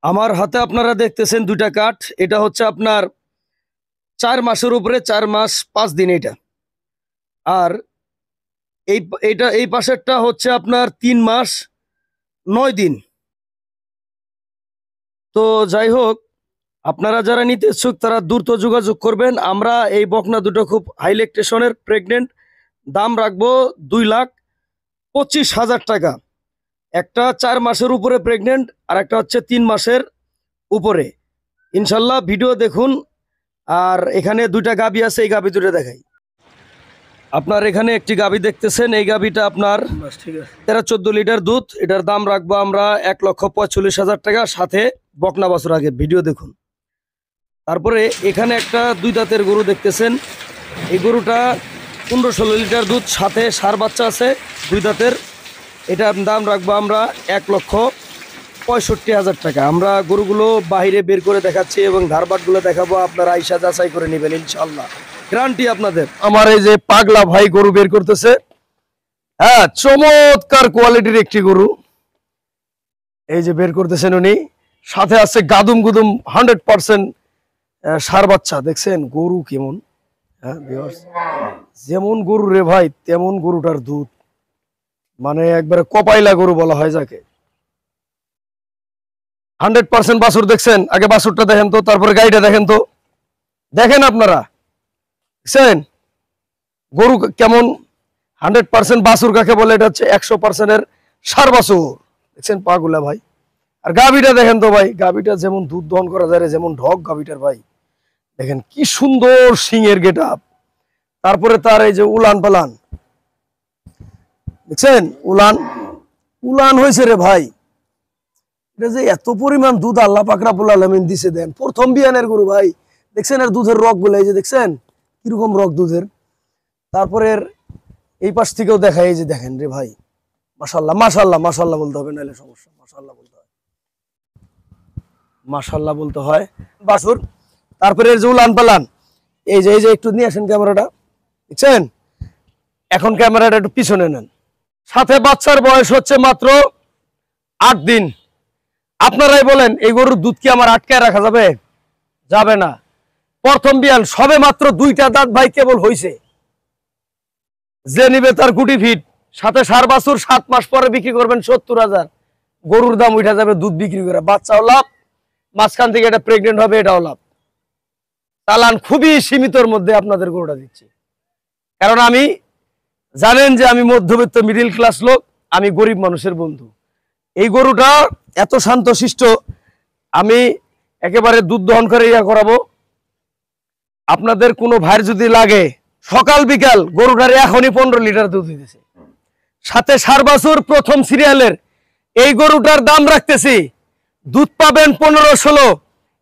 আমার হাতে আপনারা দেখতেছেন দুইটা কাঠ। এটা হচ্ছে আপনার 4 মাসের উপরে, 4 মাস 5 দিন এটা। আর এই পাশেরটা হচ্ছে আপনার 3 মাস 9 দিন। তো যাই হোক, আপনারা যারা নিতে ইচ্ছুক তারা দ্রুত যোগাযোগ করবেন। আমরা এই বকনা দুটো খুব হাই ল্যাকটেশনের প্রেগনেন্ট, দাম রাখবো 2,25,000 টাকা। একটা 4 মাসের উপরে প্রেগনেন্ট আর একটা হচ্ছে 3 মাসের উপরে। ইনশাল্লাহ ভিডিও দেখুন। আর এখানে দুইটা গাবি আছে, এই গাবি দুটো দেখাই। আপনার এখানে একটি গাবি দেখতেছেন, এই গাবিটা আপনার 13-14 লিটার দুধ। এটার দাম রাখবো আমরা 1,45,000 টাকা, সাথে বকনা বাছুর। আগে ভিডিও দেখুন। তারপরে এখানে একটা 2 দাঁতের গরু দেখতেছেন। এই গরুটা 15-16 লিটার দুধ, সাথে ষাঁড় বাচ্চা আছে 2 দাঁতের। এটার দাম রাখবো আমরা 1,65,000 টাকা। আমরা গরুগুলো বাহিরে বের করে দেখাচ্ছি এবং ধারবাটগুলো দেখাবো, আপনারা আইসা যাচাই করে নেবেন ইনশাল্লাহ, গ্যারান্টি আপনাদের। আমার এই যে পাগলা ভাই গরু বের করতেছে, হ্যাঁ, চমৎকার কোয়ালিটির একটি গরু এই যে বের করতেছেন উনি। সাথে আছে গাদুম গুদুম 100% ষাঁড় বাচ্চা। দেখছেন গরু কেমন? হ্যাঁ ভিউয়ার্স, যেমন গরু রে ভাই তেমন গরুটার দুধ, মানে একবারে কপাইলা গরু বলা হয় যাকে। 100% বাছুর। দেখছেন? আগে বাছুরটা দেখেন তো, তারপরে গাড়িটা দেখেন তো। দেখেন আপনারা, দেখছেন গরু কেমন? 100% বাছুর কাকে বলে? এটা হচ্ছে 100% এর ষাঁড় বাছুর। দেখছেন পাগুলা ভাই। আর গাভীটা দেখেন তো ভাই, গাভীটা যেমন দুধ দহন করা যায়, যেমন ঢক গাভীটার ভাই। দেখেন কি সুন্দর সিংয়ের গেট আপ। তারপরে তার এই যে উলান পালান, দেখছেন উলান উলান হয়েছে রে ভাই। এটা যে এত পরিমাণ দুধ আল্লাহ পাক রব্বুল আলামিন দিছে, দেন প্রথম বিয়ানের গরু ভাই। দেখছেন আর দুধের রক গুলো, এই যে দেখছেন কিরকম রক দুধের। তারপরে এই পাশ থেকেও দেখায়, এই যে দেখেন রে ভাই, মাশাআল্লাহ মাশাআল্লাহ মাশাআল্লাহ বলতে হবে, নাহলে সমস্যা। মাশাআল্লাহ বলতে হয়, মাশাআল্লাহ বলতে হয় বাছুর। তারপরে এর যে উলান পালান, এই যে একটু নিয়ে আসেন ক্যামেরাটা, দেখছেন? এখন ক্যামেরাটা একটু পিছনে নেন। সাথে বাচ্চার বয়স হচ্ছে মাত্র 8 দিন। আপনারাই বলেন এই গরুর দুধ কি আমার আটকায় রাখা যাবে? যাবে না। প্রথম বিয়ান, সবে মাত্র 2টা দাঁত ভাই কেবল হইছে। যে নিবে তার গুটি ফিট, সাথে ষাঁড় বাছুর 7 মাস পরে বিক্রি করবেন 70,000। গরুর দাম উঠা যাবে দুধ বিক্রি করে, বাচ্চাও লাভ, মাঝখান থেকে এটা প্রেগনেন্ট হবে, এটাও লাভ। চালান খুবই সীমিতর মধ্যে আপনাদের গরুটা দিচ্ছি। কারণ আমি জানেন যে আমি মধ্যবিত্ত মিডিল ক্লাস লোক, আমি গরিব মানুষের বন্ধু। এই গরুটা এত শান্তশিষ্ট, আমি একেবারে দুধ দহন করে করাবো। আপনাদের কোনো ভাইয়ের যদি লাগে, সকাল বিকাল গরুটার এখনই 15 লিটার দুধ দিতেছে। সাথে ষাঁড় বাছুর প্রথম সিরিয়ালের এই গরুটার দাম রাখতেছি, দুধ পাবেন 15-16।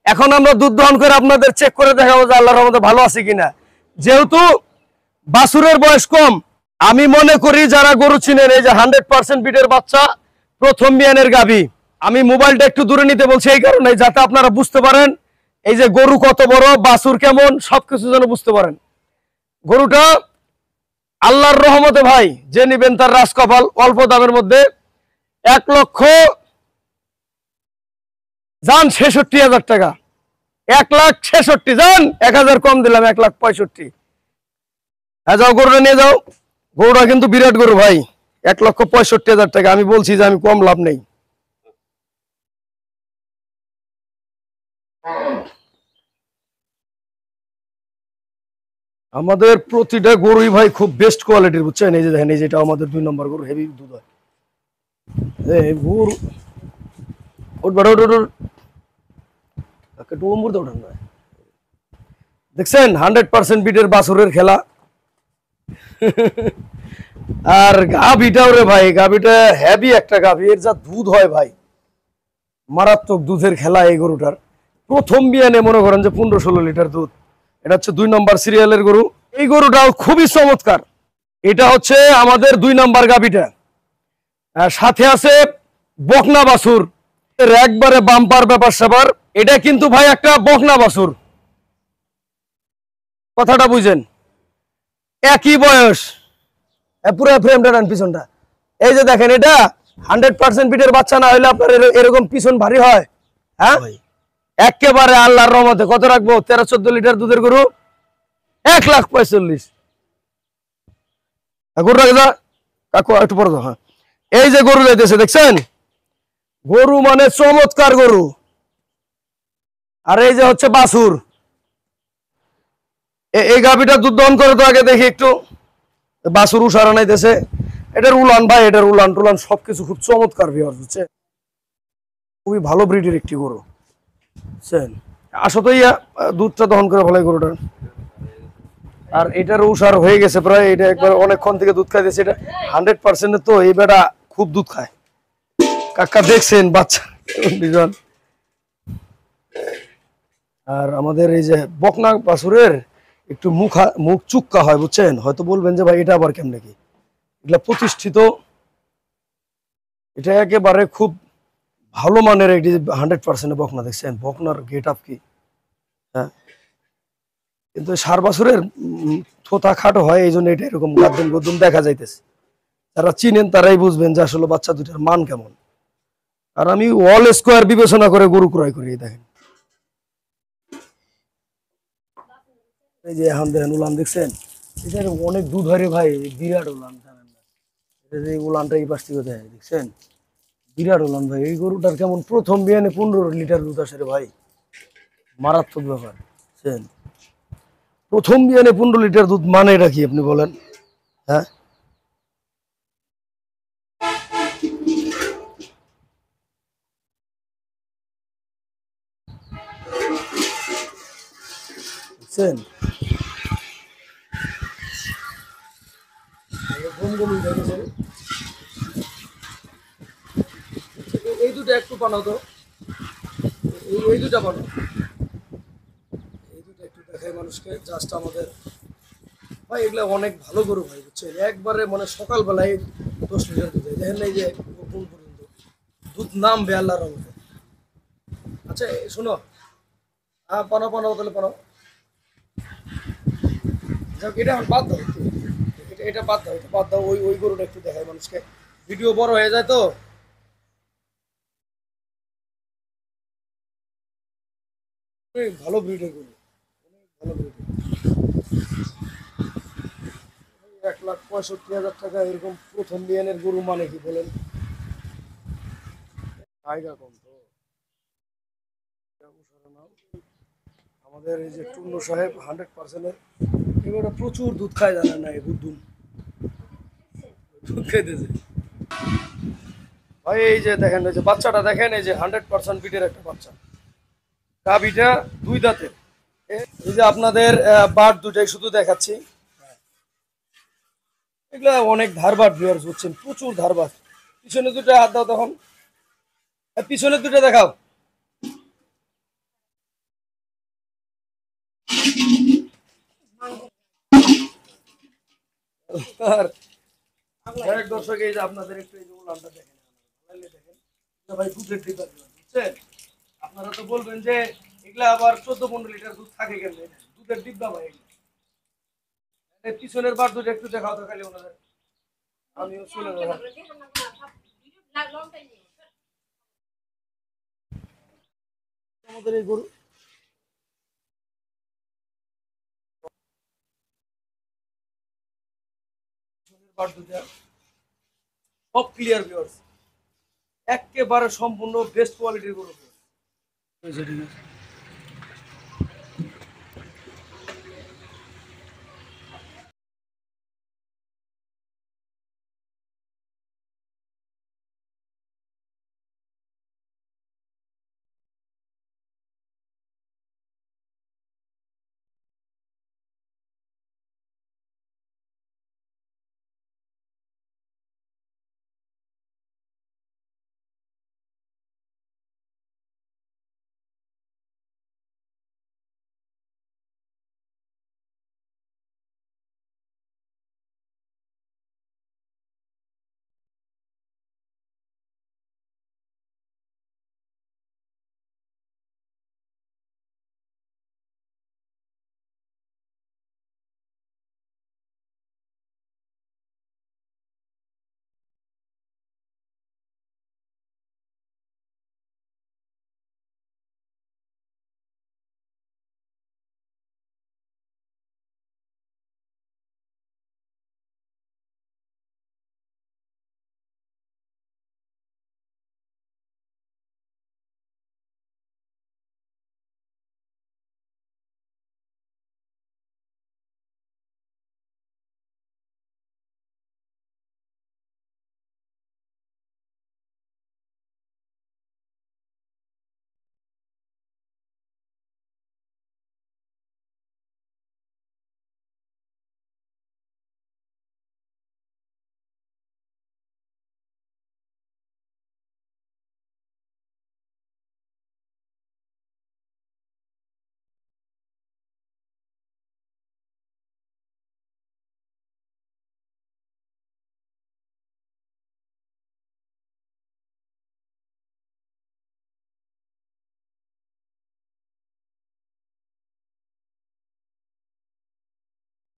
এখন আমরা দুধ দহন করে আপনাদের চেক করে দেখাবো যে আল্লাহর রহমতে ভালো আছে কিনা। যেহেতু বাছুরের বয়স কম, আমি মনে করি যারা গরু চিনেন, এই যে 100% বিটের বাচ্চা, প্রথম বিয়ানের গাভী। আমি মোবাইলটা একটু দূরে নিতে বলছি এই কারণে, যাতে আপনারা বুঝতে পারেন এই যে গরু কত বড়, বাছুর কেমন, সবকিছু যেন বুঝতে পারেন। গরুটা আল্লাহর রহমতে ভাই যে নিবেন তার রাজকপাল। অল্প দামের মধ্যে 1,66,000 টাকা। 1,66,000 যান, 1,000 কম দিলাম, 1,65,000। হ্যাঁ যাও, গরুটা নিয়ে যাও। গরুটা কিন্তু বিরাট গরু ভাই, 1,65,000 টাকা। আমি বলছি যে আমি কম লাভ নেই। আমাদের প্রতিটা গরুই ভাই খুব বেস্ট কোয়ালিটির, বুঝছেন? এই যে দেখেন, এই যেটা আমাদের 2 নম্বর গরু, হেভি দুধ হয়। দেখছেন 100% বিটের বাছুরের খেলা। আর গাভীটাও রে ভাই, গাভীটা হেভি একটা গাভী। এর যা দুধ হয় ভাই, মারাত্মক দুধের খেলা এই গরুটার। প্রথম বিয়ানে মনে করেন যে 15-16 লিটার দুধ। এটা হচ্ছে 2 নম্বর সিরিয়ালের গরু। এই গরুটাও খুবই চমৎকার। এটা হচ্ছে আমাদের 2 নম্বর গাভীটা। সাথে আছে বকনা বাছুর, একবারে বাম্পার ব্যাপার স্যাপার। এটা কিন্তু ভাই একটা বকনা বাছুর, কথাটা বুঝেন। একই বয়স, পুরো ফ্রেমটা নেন পিছনটা। এই যে দেখেন, এটা 100% বিটের বাচ্চা না হলে আপনার এরকম পিছন ভারী হয়। হ্যাঁ ভাই একেবারে আল্লাহর রহমতে কত রাখবো 13-14 লিটার দুধের গরু 1,45,000 গরু রাখে যা কাকু একটু পরে দাও হ্যাঁ এই যে গরু যাইতেছে দেখছেন গরু মানে চমৎকার গরু আর এই যে হচ্ছে বাছুর এই গাভীটা দুধ দহন করে তো আগে দেখি একটু বাছুর উষার আনাইতেছে এটার উলান ভাই এটার উলান টুলান সবকিছু খুব চমৎকার ভিউয়ার্স বুঝছে খুবই ভালো ব্রিডের একটি গরু বুঝছেন আসো তো ইয়া দুধটা দহন করে ফেলাই গরুটার আর এটার উষার হয়ে গেছে প্রায় এটা একবার অনেকক্ষণ থেকে দুধ খাইতেছে এটা 100% তো এই বেটা খুব দুধ খায় কাকা দেখছেন বাচ্চা দুজন আর আমাদের এই যে বকনা বাছুরের একটু মুখ চুক্কা হয় বুঝছেন হয়তো বলবেন যে ভাই এটা আবার কেমনে কি এগুলা প্রতিষ্ঠিত এটা একেবারে খুব ভালো মানের একটি 100% বকনা দেখছেন বকনার গেট আপ কি হ্যাঁ কিন্তু সার বাছুরের থোতা খাটো হয় এই জন্য এটা এরকম গাদ্দম গদ্দম দেখা যাইতেছে যারা চিনেন তারাই বুঝবেন যে আসলে বাচ্চা দুটার মান কেমন আর আমি অল স্কোয়ার বিবেচনা করে গরু ক্রয় করি দেখেন এই যে এখন দেখেন উলান দেখছেন এটা অনেক দুধ হয় রে ভাই বিরাট উলান জানেন না এটা যে উলানটা এই পাশ থেকে দেয় দেখছেন বিরাট উলান ভাই এই গরুটার কেমন প্রথম বিয়ানে 15 লিটার দুধ আসে রে ভাই মারাত্মক ব্যাপার বুঝছেন প্রথম বিয়ানে 15 লিটার দুধ মানে এটা কি আপনি বলেন হ্যাঁ বুঝছেন এই দুটো একটু বানাও তো এই দুটা বানাও এই দুটো একটু দেখাই মানুষকে জাস্ট আমাদের ভাই এগুলা অনেক ভালো গরু ভাই বুঝছেন একবারে মানে সকালবেলায় 10 লিটার দুধ হয় দেখেন না এই যে কোন পর্যন্ত দুধ নামবে আল্লাহর রহমতে আচ্ছা শোনো হ্যাঁ পানাও পানাও তাহলে পানাও যাক এটা এখন বাদ দাও একটু এটা বাদ দাও এটা বাদ দাও ওই গরুটা একটু দেখায় মানুষকে ভিডিও বড় হয়ে যায় তো অনেক ভালো ব্রিডের গরু অনেক ভালো ব্রিডের 1,65,000 টাকা এরকম প্রথম বিয়ানের গরু মানে কি বলেন জায়গা কম তো আমাদের এই যে টুন্নু সাহেব 100%-এর এবারে প্রচুর দুধ খায় জানেন না এই দুধ খাইতেছে ভাই এই যে দেখেন এই যে বাচ্চাটা দেখেন এই যে 100% বিটের একটা বাচ্চা গাভীটা 2 দাঁতের এই যে আপনাদের বাট দুটাই শুধু দেখাচ্ছি এগুলা অনেক ধারবাট ভিউয়ার্স হচ্ছেন প্রচুর ধারবাট পিছনে দুটো হাত দাও তখন পিছনে দুটো দেখাও আর এক দর্শক এই যে আপনাদের একটু এই যে উলানটা দেখেন দেখেন ভাই দুধের ডিব্বা বুঝছেন আপনারা তো বলবেন যে এগুলা আবার 14-15 লিটার দুধ থাকে কেন দুধের ডিব্বা ভাই পিছনের বার দুধ একটু দেখাও তো খালি ওনাদের আমিও শুনে আমাদের এই গরু বার দুধ সব ক্লিয়ার ভিউয়ার্স একেবারে সম্পূর্ণ বেস্ট কোয়ালিটির গরু ঠিক আছে